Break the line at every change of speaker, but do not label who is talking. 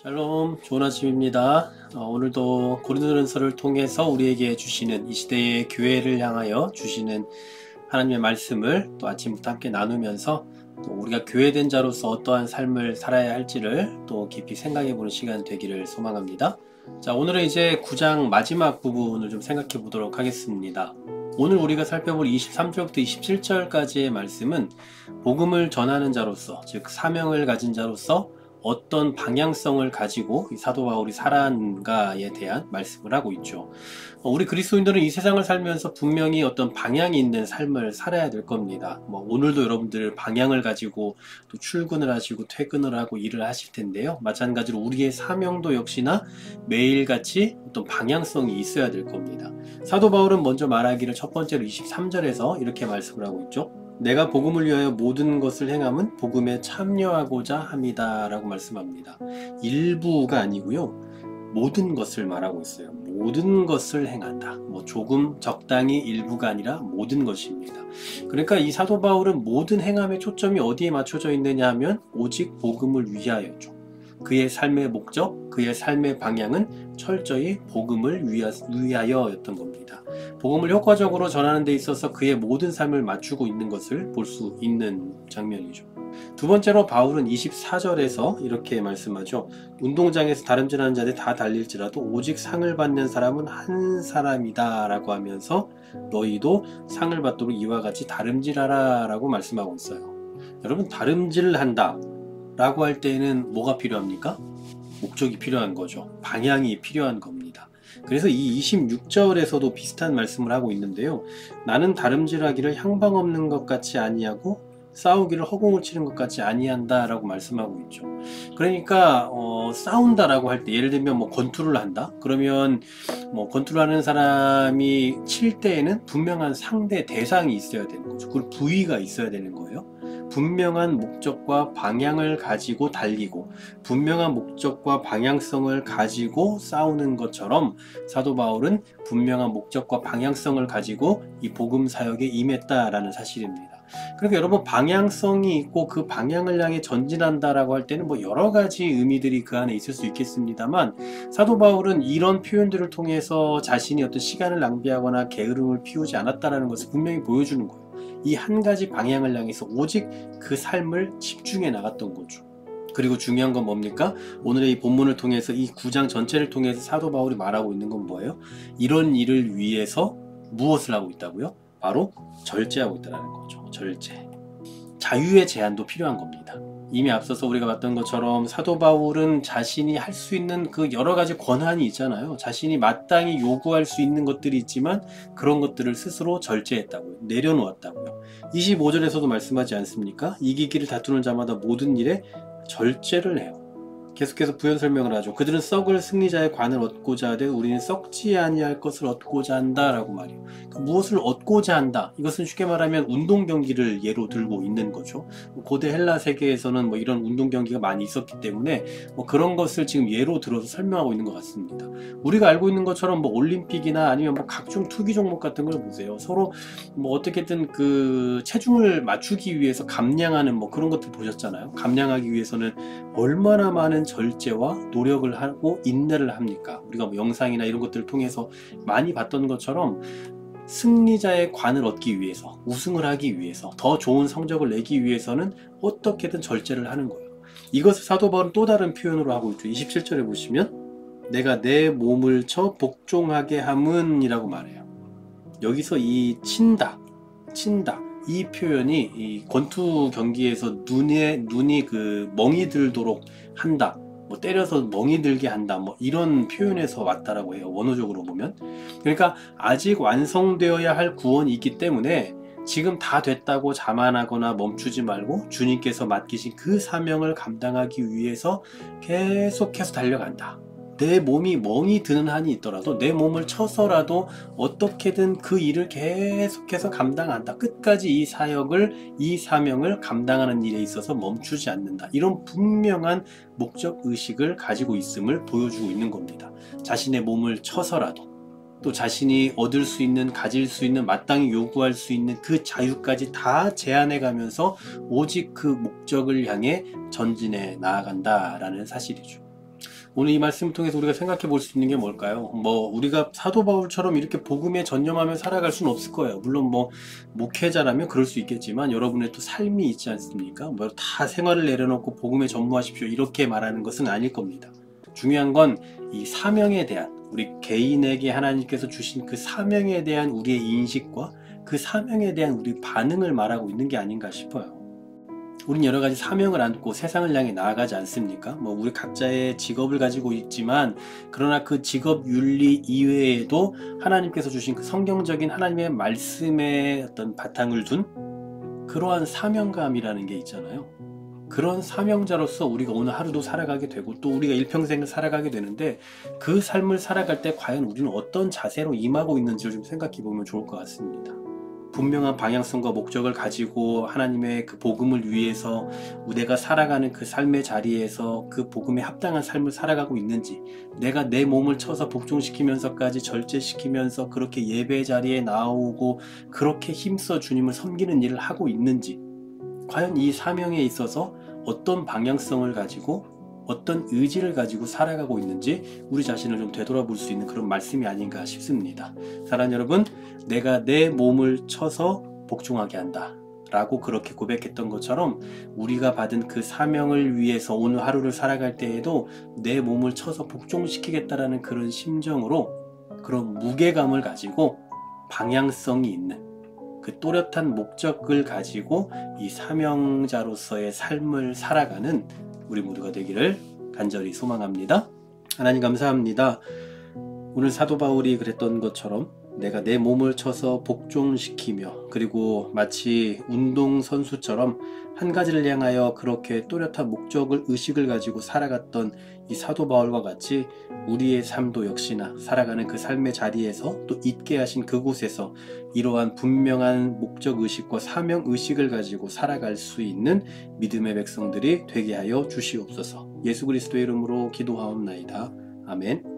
샬롬, 좋은 아침입니다. 오늘도 고린도전서를 통해서 우리에게 주시는 이 시대의 교회를 향하여 주시는 하나님의 말씀을 또 아침부터 함께 나누면서 또 우리가 교회된 자로서 어떠한 삶을 살아야 할지를 또 깊이 생각해 보는 시간 되기를 소망합니다. 자, 오늘은 이제 9장 마지막 부분을 좀 생각해 보도록 하겠습니다. 오늘 우리가 살펴볼 23절부터 27절까지의 말씀은 복음을 전하는 자로서, 즉 사명을 가진 자로서 어떤 방향성을 가지고 이 사도 바울이 살아간가에 대한 말씀을 하고 있죠. 우리 그리스도인들은 이 세상을 살면서 분명히 어떤 방향이 있는 삶을 살아야 될 겁니다. 오늘도 여러분들 방향을 가지고 또 출근을 하시고 퇴근을 하고 일을 하실 텐데요. 마찬가지로 우리의 사명도 역시나 매일같이 어떤 방향성이 있어야 될 겁니다. 사도 바울은 먼저 말하기를 첫 번째로 23절에서 이렇게 말씀을 하고 있죠. 내가 복음을 위하여 모든 것을 행함은 복음에 참여하고자 함이다 라고 말씀합니다. 일부가 아니고요, 모든 것을 말하고 있어요. 모든 것을 행한다. 조금 적당히 일부가 아니라 모든 것입니다. 그러니까 이 사도 바울은 모든 행함의 초점이 어디에 맞춰져 있느냐 하면 오직 복음을 위하여죠. 그의 삶의 목적, 그의 삶의 방향은 철저히 복음을 위하여였던 겁니다. 복음을 효과적으로 전하는 데 있어서 그의 모든 삶을 맞추고 있는 것을 볼 수 있는 장면이죠. 두 번째로 바울은 24절에서 이렇게 말씀하죠. 운동장에서 다름질하는 자들이 다 달릴지라도 오직 상을 받는 사람은 한 사람이다 라고 하면서 너희도 상을 받도록 이와 같이 다름질하라 라고 말씀하고 있어요. 여러분, 다름질한다 라고 할 때에는 뭐가 필요합니까? 목적이 필요한 거죠. 방향이 필요한 겁니다. 그래서 이 26절에서도 비슷한 말씀을 하고 있는데요. 나는 다름질하기를 향방 없는 것 같이 아니하고 싸우기를 허공을 치는 것 같이 아니한다 라고 말씀하고 있죠. 그러니까 싸운다라고 할 때, 예를 들면 권투를 한다 그러면 권투를 하는 사람이 칠 때에는 분명한 상대 대상이 있어야 되는 거죠. 그리고 부위가 있어야 되는 거예요. 분명한 목적과 방향을 가지고 달리고 분명한 목적과 방향성을 가지고 싸우는 것처럼 사도 바울은 분명한 목적과 방향성을 가지고 이 복음 사역에 임했다라는 사실입니다. 그러니까 여러분, 방향성이 있고 그 방향을 향해 전진한다라고 할 때는 여러 가지 의미들이 그 안에 있을 수 있겠습니다만, 사도 바울은 이런 표현들을 통해서 자신이 어떤 시간을 낭비하거나 게으름을 피우지 않았다라는 것을 분명히 보여주는 거예요. 이 한 가지 방향을 향해서 오직 그 삶을 집중해 나갔던 거죠. 그리고 중요한 건 뭡니까? 오늘의 이 본문을 통해서 이 9장 전체를 통해서 사도 바울이 말하고 있는 건 뭐예요? 이런 일을 위해서 무엇을 하고 있다고요? 바로 절제하고 있다는 거죠. 절제. 자유의 제한도 필요한 겁니다. 이미 앞서서 우리가 봤던 것처럼 사도 바울은 자신이 할 수 있는 그 여러 가지 권한이 있잖아요. 자신이 마땅히 요구할 수 있는 것들이 있지만 그런 것들을 스스로 절제했다고요. 내려놓았다고요. 25절에서도 말씀하지 않습니까? 이기기를 다투는 자마다 모든 일에 절제를 해요. 계속해서 부연 설명을 하죠. 그들은 썩을 승리자의 관을 얻고자 하되 우리는 썩지 아니할 것을 얻고자 한다 라고 말해요. 무엇을 얻고자 한다, 이것은 쉽게 말하면 운동 경기를 예로 들고 있는 거죠. 고대 헬라 세계에서는 이런 운동 경기가 많이 있었기 때문에 그런 것을 지금 예로 들어서 설명하고 있는 것 같습니다. 우리가 알고 있는 것처럼 올림픽이나 아니면 각종 투기 종목 같은 걸 보세요. 서로 어떻게든 그 체중을 맞추기 위해서 감량하는 그런 것들 보셨잖아요. 감량하기 위해서는 얼마나 많은 절제와 노력을 하고 인내를 합니까? 우리가 영상이나 이런 것들을 통해서 많이 봤던 것처럼 승리자의 관을 얻기 위해서, 우승을 하기 위해서, 더 좋은 성적을 내기 위해서는 어떻게든 절제를 하는 거예요. 이것을 사도 바울은 또 다른 표현으로 하고 있죠. 27절에 보시면 내가 내 몸을 쳐 복종하게 함은 이라고 말해요. 여기서 이 친다 이 표현이 이 권투 경기에서 눈이 멍이 들도록 한다, 때려서 멍이 들게 한다, 이런 표현에서 왔다라고 해요. 원어적으로 보면. 그러니까 아직 완성되어야 할 구원이 있기 때문에 지금 다 됐다고 자만하거나 멈추지 말고 주님께서 맡기신 그 사명을 감당하기 위해서 계속해서 달려간다. 내 몸이 멍이 드는 한이 있더라도 내 몸을 쳐서라도 어떻게든 그 일을 계속해서 감당한다. 끝까지 이 사역을, 이 사명을 감당하는 일에 있어서 멈추지 않는다. 이런 분명한 목적 의식을 가지고 있음을 보여주고 있는 겁니다. 자신의 몸을 쳐서라도, 또 자신이 얻을 수 있는, 가질 수 있는, 마땅히 요구할 수 있는 그 자유까지 다 제한해 가면서 오직 그 목적을 향해 전진해 나아간다라는 사실이죠. 오늘 이 말씀을 통해서 우리가 생각해 볼 수 있는 게 뭘까요? 우리가 사도 바울처럼 이렇게 복음에 전념하며 살아갈 수는 없을 거예요. 물론 목회자라면 그럴 수 있겠지만 여러분의 또 삶이 있지 않습니까? 다 생활을 내려놓고 복음에 전무하십시오 이렇게 말하는 것은 아닐 겁니다. 중요한 건 이 사명에 대한, 우리 개인에게 하나님께서 주신 그 사명에 대한 우리의 인식과 그 사명에 대한 우리 반응을 말하고 있는 게 아닌가 싶어요. 우린 여러 가지 사명을 안고 세상을 향해 나아가지 않습니까? 우리 각자의 직업을 가지고 있지만, 그러나 그 직업 윤리 이외에도 하나님께서 주신 그 성경적인 하나님의 말씀에 어떤 바탕을 둔 그러한 사명감이라는 게 있잖아요. 그런 사명자로서 우리가 오늘 하루도 살아가게 되고 또 우리가 일평생을 살아가게 되는데, 그 삶을 살아갈 때 과연 우리는 어떤 자세로 임하고 있는지를 좀 생각해 보면 좋을 것 같습니다. 분명한 방향성과 목적을 가지고 하나님의 그 복음을 위해서 내가 살아가는 그 삶의 자리에서 그 복음에 합당한 삶을 살아가고 있는지, 내가 내 몸을 쳐서 복종시키면서까지 절제시키면서 그렇게 예배 자리에 나오고 그렇게 힘써 주님을 섬기는 일을 하고 있는지, 과연 이 사명에 있어서 어떤 방향성을 가지고 어떤 의지를 가지고 살아가고 있는지 우리 자신을 좀 되돌아볼 수 있는 그런 말씀이 아닌가 싶습니다. 사랑하는 여러분, 내가 내 몸을 쳐서 복종하게 한다 라고 그렇게 고백했던 것처럼, 우리가 받은 그 사명을 위해서 오늘 하루를 살아갈 때에도 내 몸을 쳐서 복종시키겠다라는 그런 심정으로, 그런 무게감을 가지고 방향성이 있는 그 또렷한 목적을 가지고 이 사명자로서의 삶을 살아가는 우리 모두가 되기를 간절히 소망합니다. 하나님 감사합니다. 오늘 사도 바울이 그랬던 것처럼 내가 내 몸을 쳐서 복종시키며, 그리고 마치 운동선수처럼 한 가지를 향하여 그렇게 또렷한 목적을, 의식을 가지고 살아갔던 이 사도 바울과 같이 우리의 삶도 역시나 살아가는 그 삶의 자리에서, 또 있게 하신 그곳에서 이러한 분명한 목적의식과 사명의식을 가지고 살아갈 수 있는 믿음의 백성들이 되게 하여 주시옵소서. 예수 그리스도의 이름으로 기도하옵나이다. 아멘.